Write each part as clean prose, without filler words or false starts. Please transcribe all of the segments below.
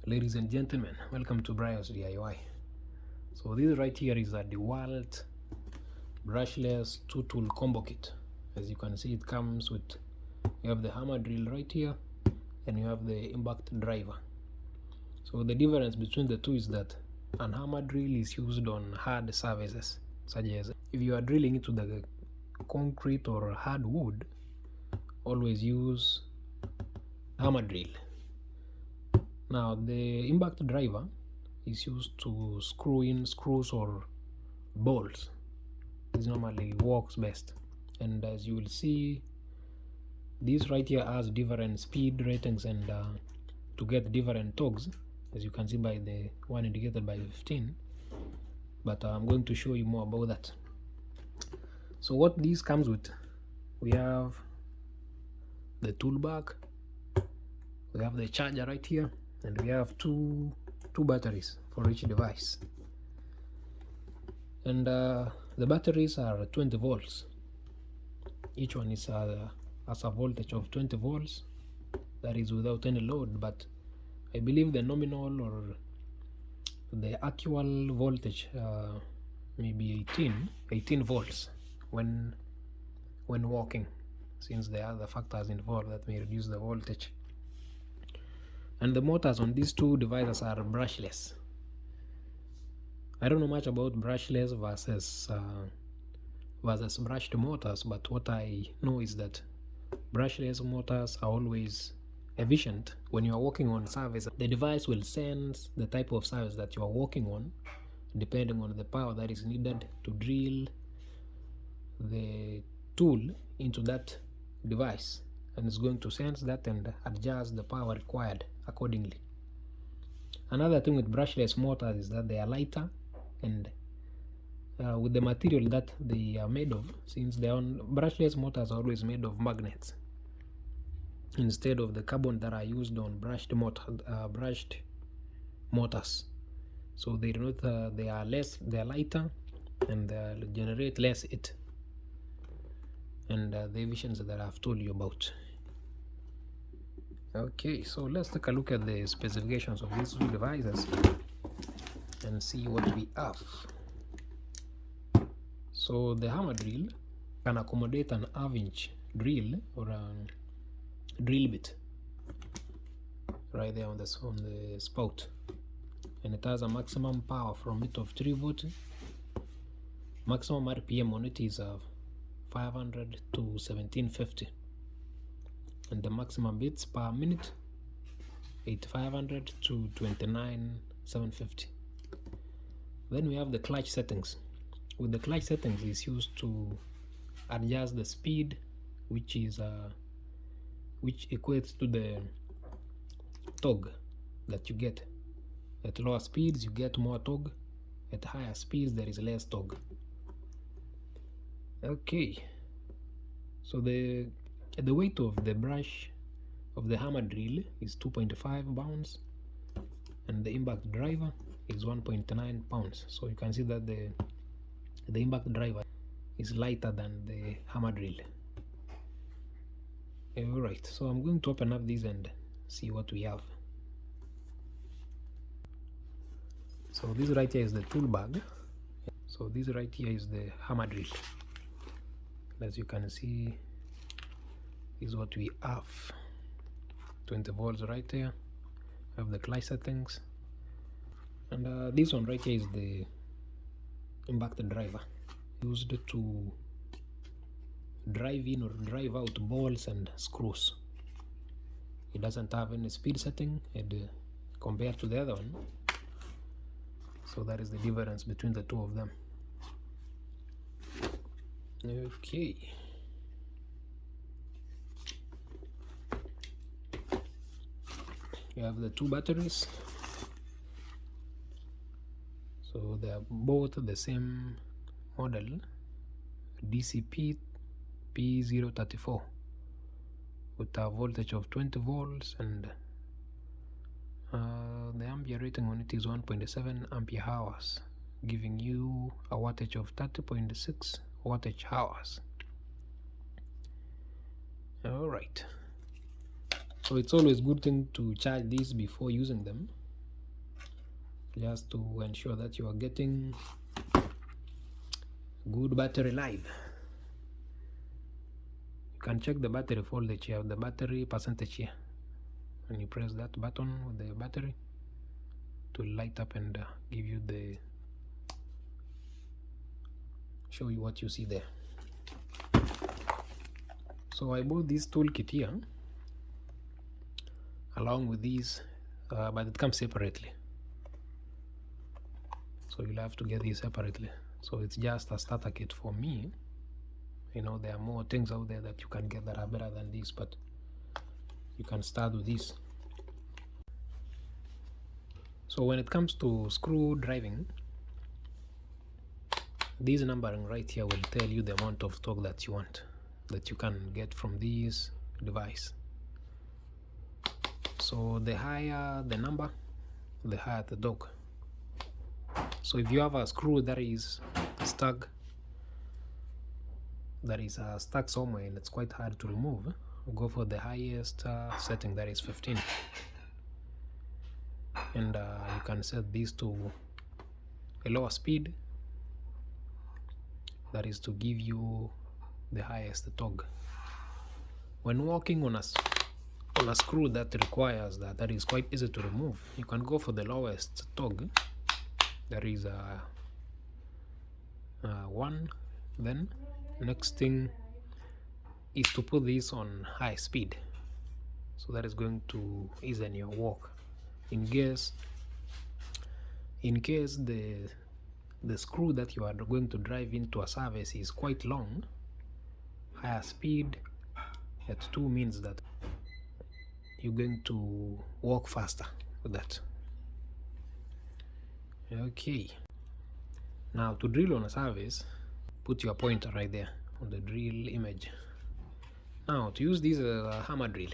Ladies and gentlemen, welcome to Brian's DIY. So this right here is a DEWALT brushless 2-tool combo kit. As you can see, it comes with, you have the hammer drill right here and you have the impact driver. So the difference between the two is that an hammer drill is used on hard surfaces, such as if you are drilling into the concrete or hard wood, always use hammer drill. Now the impact driver is used to screw in screws or bolts. This normally works best, and as you will see, this right here has different speed ratings and to get different torques, as you can see by the one indicated by 15, but I'm going to show you more about that. So what this comes with, we have the tool bag, we have the charger right here, and we have two batteries for each device, and the batteries are 20 volts. Each one is has a voltage of 20 volts, that is without any load, but I believe the nominal or the actual voltage maybe 18 volts when working, since there are other factors involved that may reduce the voltage. And the motors on these two devices are brushless. I don't know much about brushless versus brushed motors, but what I know is that brushless motors are always efficient. When you are working on surface, the device will sense the type of surface that you are working on depending on the power that is needed to drill the tool into that device, and it's going to sense that and adjust the power required accordingly. Another thing with brushless motors is that they are lighter, and with the material that they are made of, since brushless motors are always made of magnets instead of the carbon that are used on brushed motors. So they do not they are lighter and they generate less heat, and the efficiency that I've told you about. Okay, so let's take a look at the specifications of these two devices and see what we have. So the hammer drill can accommodate an half-inch drill or a drill bit right there on the spout, and it has a maximum power from it of 3 volts. Maximum RPM on it is 500 to 1750, and the maximum beats per minute 8500 to 29750. Then we have the clutch settings. With the clutch settings, is used to adjust the speed, which equates to the torque that you get. At lower speeds you get more torque, at higher speeds there is less torque. Okay, so the weight of the brush of the hammer drill is 2.5 pounds, and the impact driver is 1.9 pounds. So you can see that the impact driver is lighter than the hammer drill. Alright, so I'm going to open up these and see what we have. So this right here is the tool bag. So this right here is the hammer drill. As you can see, this is what we have. 20 volts right there. We have the clutch settings, and this one right here is the impact driver, used to drive in or drive out bolts and screws. It doesn't have any speed setting compared to the other one, so that is the difference between the two of them. Okay, you have the two batteries. So they are both the same model, DCP840 with a voltage of 20 volts, and the ampere rating on it is 1.7 ampere hours, giving you a wattage of 30.6 wattage hours. Alright, so it's always good thing to charge these before using them, just to ensure that you are getting good battery life. You can check the battery voltage here, the battery percentage here, and you press that button with the battery to light up and give you the show you what you see there. So I bought this toolkit here along with these, but it comes separately, so you'll have to get these separately. So it's just a starter kit for me. You know, there are more things out there that you can get that are better than this, but you can start with this. So when it comes to screw driving, this numbering right here will tell you the amount of torque that you want, that you can get from this device. So the higher the number, the higher the torque. So if you have a screw that is stuck, somewhere and it's quite hard to remove, go for the highest setting, that is 15, and you can set this to a lower speed, that is to give you the highest torque. When working on a screw that requires that is quite easy to remove, you can go for the lowest torque, that is 1. Then next thing is to put this on high speed, so that is going to ease your work. In case the screw that you are going to drive into a service is quite long, higher speed at 2 means that you're going to work faster with that. Okay, now to drill on a service, put your pointer right there on the drill image. Now to use this hammer drill,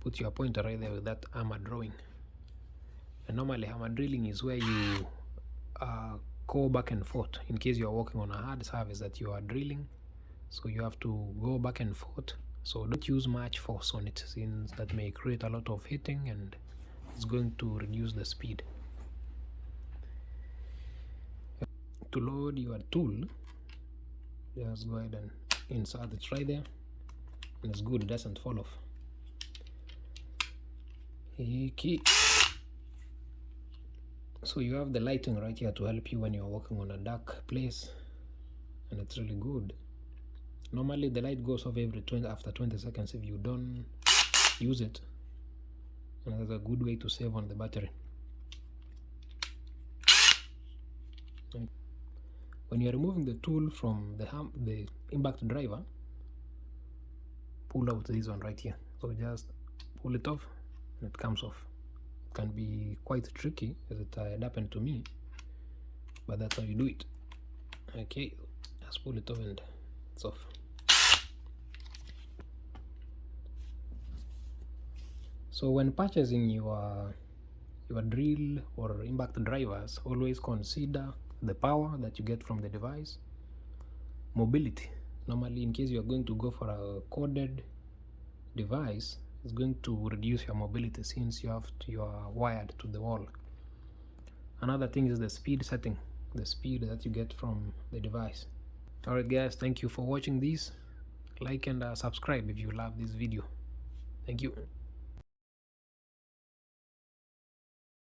put your pointer right there with that hammer drawing. And normally hammer drilling is where you go back and forth in case you are working on a hard surface that you are drilling, so you have to go back and forth. So don't use much force on it, since that may create a lot of hitting and it's going to reduce the speed. To load your tool, just go ahead and insert it right there, and it's good, it doesn't fall off. Okay. So you have the lighting right here to help you when you're working on a dark place, and it's really good. Normally the light goes off after 20 seconds if you don't use it, and that's a good way to save on the battery. When you're removing the tool from the impact driver, pull out this one right here. So just pull it off and it comes off. It can be quite tricky, as it happened to me, but that's how you do it. Okay, just pull it off and it's off. So when purchasing your drill or impact drivers, always consider the power that you get from the device, mobility. Normally, in case you are going to go for a corded device, it's going to reduce your mobility since you are wired to the wall. Another thing is the speed setting, the speed that you get from the device. Alright guys, thank you for watching this. Like and subscribe if you love this video. Thank you.